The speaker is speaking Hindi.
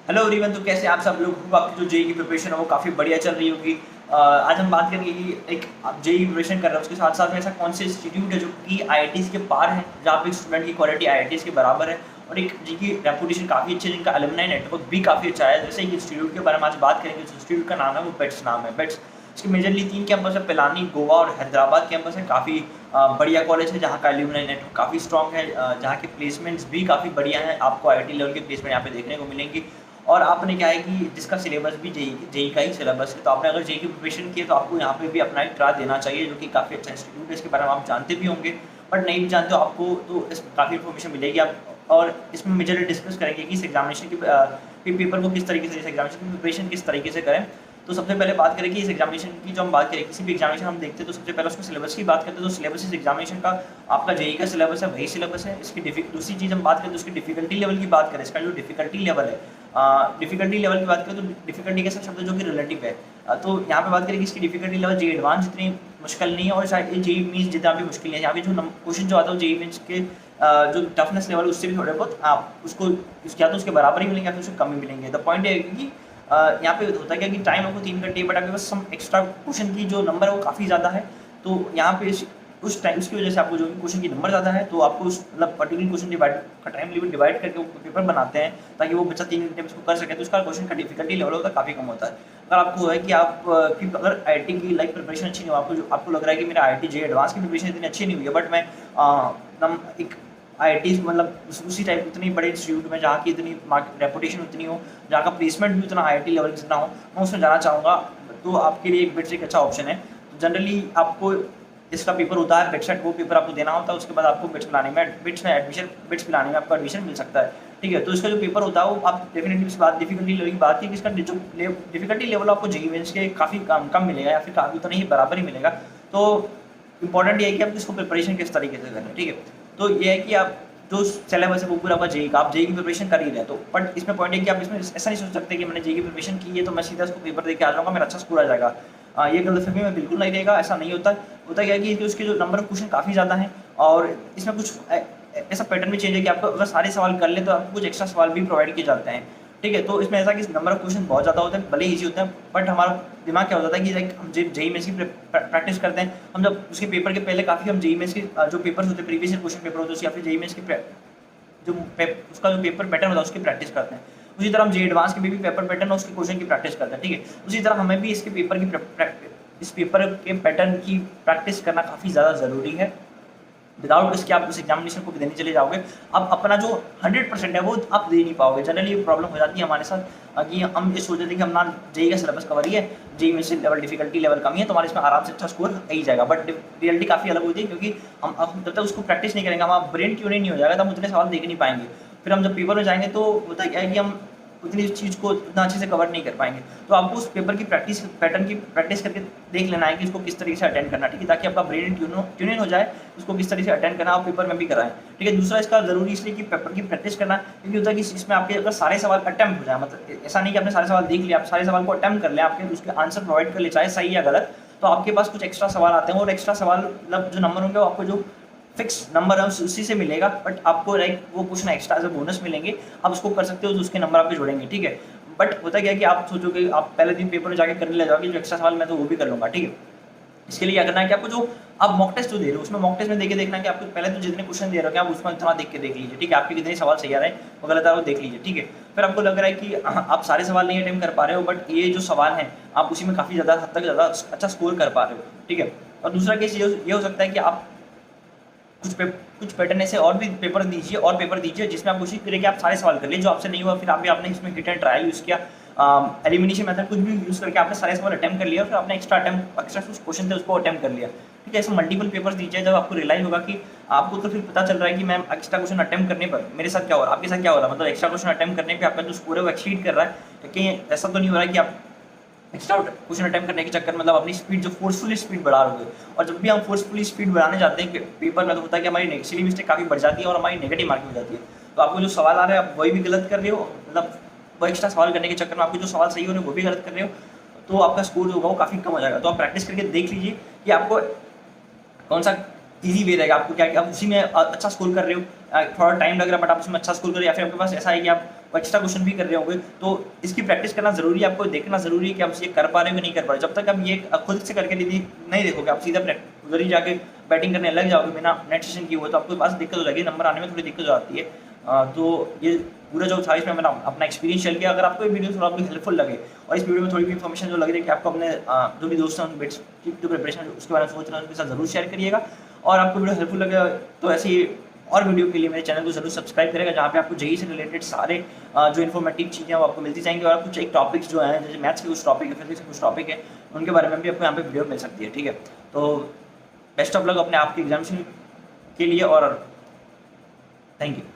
हेलो एवरीवन, तो कैसे आप सब लोग? आपकी जो जेई की प्रिपरेशन है वो काफ़ी बढ़िया चल रही होगी। आज हम बात करेंगे कि एक आप जेई प्रिपरेशन कर रहे हो, उसके साथ साथ में ऐसा कौन से इंस्टीट्यूट है जो कि आईआईटीज़ के पार है, जहाँ पे स्टूडेंट की क्वालिटी आईआईटीज़ के बराबर है और एक जिनकी रेपुटेशन काफ़ी अच्छी है, जिनका अलुमनाई नेटवर्क भी काफ़ी अच्छा है। जैसे एक इंस्टीट्यूट के बारे में आज बात करेंगे। उस इंस्टीट्यूट का नाम है वो बेट्स नाम है, बेट्स। इसके मेजरली 3 कैंपस है, पिलानी, गोवा और हैदराबाद कैंपस है। काफ़ी बढ़िया कॉलेज है जहाँ का अलुमनाई नेटवर्क काफ़ी स्ट्रॉन्ग है, जहाँ के प्लेसमेंट्स भी काफ़ी बढ़िया हैं। आपको आईआईटी लेवल के प्लेसमेंट यहाँ पे देखने को मिलेंगी। और आपने क्या है कि जिसका सिलेबस भी जेई जेई का ही सिलेबस है, तो आपने अगर जेई की प्रिपरेशन की है तो आपको यहाँ पे भी अपना एक ट्राई देना चाहिए, जो कि काफ़ी अच्छा इंस्टीट्यूट है। इसके बारे में आप जानते भी होंगे, बट नहीं भी जानते हो आपको तो इस काफ़ी इन्फॉर्मेशन मिलेगी। आप और इसमें मेजरली डिस्कस करेंगे कि इस एग्जामिनेशन की पेपर को किस तरीके से, इस एग्जामिनेशन की प्रिपरेशन किस तरीके से करें। तो सबसे पहले बात करें कि इस एग्जामिनेशन की, जो हम बात करें किसी भी एग्जामिनेशन हम देखते हैं तो सबसे पहले उसके सिलेबस की बात करते हैं। तो सिलेबस इस एग्जामिनेशन का आपका जेई का सिलेबस है, वही सिलेबस है। इसकी दूसरी चीज़ हम बात करें तो उसकी डिफिकल्टी लेवल की बात करें, इसका जो डिफिकल्टी लेवल है, डिफिकल्टी लेवल की बात करें तो डिफिकल्टी कैसा शब्द है जो कि रिलेटिव है। तो यहाँ पे बात करें कि इसकी डिफिकल्टी लेवल जेई एडवांस जितनी मुश्किल नहीं है और शायद जेई मीन्स जितना भी मुश्किल है। यहाँ पे जो क्वेश्चन जो आता है जेई मीन्स के जो टफनेस लेवल उससे भी थोड़े बहुत आप उसको या तो उसके बराबर ही मिलेंगे या फिर उससे कम ही मिलेंगे। द पॉइंट है कि यहाँ पे होता क्या कि टाइम आपको 3 घंटे, बट आपके पास सम एक्स्ट्रा क्वेश्चन की जो नंबर है वो काफ़ी ज़्यादा है। तो यहाँ पे उस टाइम उसकी वजह से आपको जो क्वेश्चन की नंबर ज़्यादा है, तो आपको उस मतलब पर्टिकुलर क्वेश्चन डिवाइड का टाइम लिमिट डिवाइड करके वो पेपर बनाते हैं ताकि वो बच्चा 3 घंटे में उसको कर सके। तो उसका क्वेश्चन का डिफिकल्टी लेवल होता है काफ़ी कम होता है। अगर आपको है कि आप कि अगर आईआईटी की लाइक प्रिपरेशन अच्छी नहीं हो, आपको लग रहा है कि मेरा आईआईटी जेईई एडवांस की प्रिपरेशन इतनी अच्छी नहीं हुई है, बट मैं एक आईआईटीज़ मतलब उसी टाइप उतनी बड़े इंस्टीट्यूट में जहाँ की इतनी रेपुटेशन उतनी हो, जहाँ का प्लेसमेंट भी उतना आईआईटी लेवल जितना हो, मैं उसमें जाना चाहूँगा, तो आपके लिए एक बिट्स एक अच्छा ऑप्शन है। तो जनरली आपको इसका पेपर होता है बिट्स, वो पेपर आपको देना होता है। उसके बाद आपको बिट्स पिलाने में आपको एडमिशन मिल सकता है। ठीक है, तो इसका जो पेपर होता है वो आप डेफिनेटली इस बात डिफिकल्टी लेवल की बात की कि इसका जो डिफिकल्टी लेवल आपको जेईई मेंस के काफ़ी कम मिलेगा या फिर काफ़ी उतना ही बराबर ही मिलेगा। तो इंपॉर्टेंट ये है कि आप इसको प्रिपरेशन किस तरीके से करें। ठीक है, तो ये है कि आप जो सिलेबस है वो पूरा आपका जेईई का, आप जेईई की प्रिपरेशन कर ही रहे हैं। तो बट इसमें पॉइंट है कि आप इसमें ऐसा नहीं सोच सकते कि मैंने जेईई की प्रिपरेशन की है तो मैं सीधा इसको पेपर दे के आ जाऊँगा, मेरा अच्छा स्कोर आ जाएगा। ये गलतफहमी में बिल्कुल नहीं रहेगा, ऐसा नहीं होता। होता क्या है कि उसके जो नंबर ऑफ क्वेश्चन काफ़ी ज़्यादा हैं और इसमें कुछ ऐसा पैटर्न भी चेंज है कि आपको अगर सारे सवाल कर ले तो आपको कुछ एक्स्ट्रा सवाल भी प्रोवाइड किए जाते हैं। ठीक है, तो इसमें ऐसा कि नंबर ऑफ क्वेश्चन बहुत ज़्यादा होते हैं, भले ईजी होते हैं, बट हमारा दिमाग क्या हो जाता है कि लाइक हम जेईई मेंस की प्रैक्टिस करते हैं। हम जब उसके पेपर के पहले काफ़ी हम जेईई मेंस के जो पेपर्स होते हैं, प्रीवियस ईयर क्वेश्चन पेपर होते हैं या फिर जेईई मेंस की उसका जो पेपर पैटर्न होता है उसकी प्रैक्टिस करते हैं। उसी तरह हम जेईई एडवांस के भी पेपर पैटर्न और उसके क्वेश्चन की प्रैक्टिस करते हैं। ठीक है, उसी तरह हमें भी इसके पेपर की इस पेपर के पैटर्न की प्रैक्टिस करना काफ़ी ज़्यादा ज़रूरी है। विदाउट इसके आप उस एग्जामिनेशन को भी देने चले जाओगे, आप अपना जो 100% है वो आप दे नहीं पाओगे। जनरली ये प्रॉब्लम हो जाती है हमारे साथ कि हम ये सोच रहे थे कि हम ना जेईई का सिलेबस कवर ही है, जेईई में से लेवल डिफिकल्टी लेवल कम ही है तो हमारे इसमें आराम से अच्छा स्कोर आ ही जाएगा। बट रियलिटी काफ़ी अलग होती है, क्योंकि हम जब तक उसको प्रैक्टिस नहीं करेंगे, हमारा ब्रेन क्यों नहीं हो जाएगा, तो हम उतने सवाल देख नहीं पाएंगे। फिर हम जब पेपर में जाएंगे तो होता क्या है कि हम उतनी चीज़ को उतना अच्छे से कवर नहीं कर पाएंगे। तो आपको उस पेपर की प्रैक्टिस पैटर्न की प्रैक्टिस करके देख लेना है कि इसको किस तरीके से अटेंड करना है। ठीक है, ताकि आपका ब्रेन ट्यून इन हो जाए, उसको किस तरीके से अटेंड करना आप पेपर में भी कराएं। ठीक है, दूसरा इसका ज़रूरी इसलिए कि पेपर की प्रैक्टिस करना, क्योंकि होता है कि इसमें आपके अगर सारे सवाल अटेम्प्ट हो जाए, मतलब ऐसा नहीं कि आपने सारे सवाल देख लिया, आप सारे सवाल को अटेम्प्ट कर लें, आपके उसके आंसर प्रोवाइड कर ले, चाहे सही या गलत, तो आपके पास कुछ एक्स्ट्रा सवाल आते हैं और एक्स्ट्रा सवाल मतलब जो नंबर होंगे वो आपको जो फिक्स नंबर है उसी से मिलेगा, बट आपको लाइक वो क्वेश्चन एक्स्ट्रा एज बोनस मिलेंगे, आप उसको कर सकते हो तो उसके नंबर आपके जोड़ेंगे। ठीक है, बट होता क्या है कि आप सोचोगे आप पहले दिन पेपर में जाके करने लग जाओगे जो एक्स्ट्रा सवाल मैं तो वो भी कर लूँगा। ठीक है, इसके लिए क्या करना है कि आपको जो आप मॉक टेस्ट जो दे रहे हो उसमें मॉक टेस्ट में देके देखना है कि आपको पहले तो जितने क्वेश्चन दे रहे हो आप उसमें इतना देख के देख लीजिए। ठीक है, आपके कितने सवाल सही आ रहे हैं वो गलत आ रहा है वो देख लीजिए। ठीक है, फिर आपको लग रहा है कि आप सारे सवाल नहीं अटेम्प्ट कर पा रहे हो, बट ये जो सवाल हैं आप उसी में काफ़ी ज़्यादा हद तक ज़्यादा अच्छा स्कोर कर पा रहे हो। ठीक है, और दूसरा केस ये हो सकता है कि आप कुछ पैटर्न ऐसे और भी पेपर दीजिए जिसमें आप कोशिश करें कि आप सारे सवाल कर लीजिए, जो आपसे नहीं हुआ फिर आपने इसमें हिट एंड ट्रायल यूज़ किया, एलिमिनेशन मेथड कुछ भी यूज़ करके आपने सारे सवाल अटेम्प्ट कर लिया, फिर आपने एक्स्ट्रा कुछ क्वेश्चन थे उसको अटेम्प्ट कर लिया। ठीक है, ऐसे मल्टीपल पेपर्स दीजिए जब आपको रियलाइज होगा कि आपको तो फिर पता चल रहा है कि मैम एक्स्ट्रा क्वेश्चन अटेम्प्ट करने पर मेरे साथ क्या हो रहा है, आपके साथ क्या हो रहा है, मतलब एक्स्ट्रा क्वेश्चन अटेम्प्ट करने पर आपका जो स्कोर है वो एक्सीड कर रहा है। कहीं ऐसा तो नहीं हो रहा है कि आप एक्स्ट्रा क्वेश्चन अटेम्प्ट करने के चक्कर मतलब अपनी स्पीड जो फोर्सफुली स्पीड बढ़ा रहे हो। और जब भी हम फोर्सफुली स्पीड बढ़ाने जाते हैं पेपर में तो होता है कि हमारी सिली मिस्टेक काफ़ी बढ़ जाती है और हमारी नेगेटिव मार्किंग हो जाती है। तो आपको जो सवाल आ रहे हैं आप वही भी गलत कर रहे हो, मतलब वो एक्स्ट्रा सवाल करने के चक्कर में आपको जो सवाल सही हो रहे हैं वो भी गलत कर रहे हो, तो आपका स्कोर जो होगा वो काफ़ी कम हो जाएगा। तो आप प्रैक्टिस करके देख लीजिए कि आपको कौन सा ईजी वे रहेगा, आपको क्या आप उसी में अच्छा स्कोर कर रहे हो, थोड़ा टाइम लग रहा है बट आप उसमें अच्छा स्कोर कर रहे हो, या फिर आपके पास ऐसा है कि आप वो एक्स्ट्रा क्वेश्चन भी कर रहे होंगे। तो इसकी प्रैक्टिस करना ज़रूरी है, आपको देखना ज़रूरी है कि आप ये कर पा रहे हो कि नहीं कर पा रहे। जब तक आप ये खुद से करके नहीं देखोगे, आप सीधा उधर ही जाके बैटिंग करने लग जाओगे बिना नेट सेशन किए हुए, तो आपके पास दिक्कत हो जाएगी, नंबर आने में थोड़ी दिक्कत हो जाती है। तो ये पूरा जो था इसमें मैंने अपना एक्सपीरियंस शेयर किया। अगर आपको ये वीडियो थोड़ा आपको हेल्पफुल लगे और इस वीडियो में थोड़ी भी इन्फॉर्मेशन जो लग रही है कि आपको अपने जो भी दोस्त हैं उनके जो प्रिपरेशन उसके बारे में सोच रहे हैं उनके साथ ज़रूर शेयर करिएगा। और आपको वीडियो हेल्पफुल लगे तो ऐसे ही और वीडियो के लिए मेरे चैनल को जरूर सब्सक्राइब करेगा, जहाँ पे आपको जेईई से रिलेटेड सारे जो इन्फॉर्मेटिव चीज़ें हैं वो आपको मिलती जाएंगी। और कुछ एक टॉपिक्स जो हैं, जैसे मैथ्स के कुछ टॉपिक है, फिजिक्स के कुछ टॉपिक है, उनके बारे में भी आपको यहाँ पे वीडियो मिल सकती है। ठीक है, तो बेस्ट ऑफ लक अपने आपके एग्जामिनेशन के लिए और थैंक यू।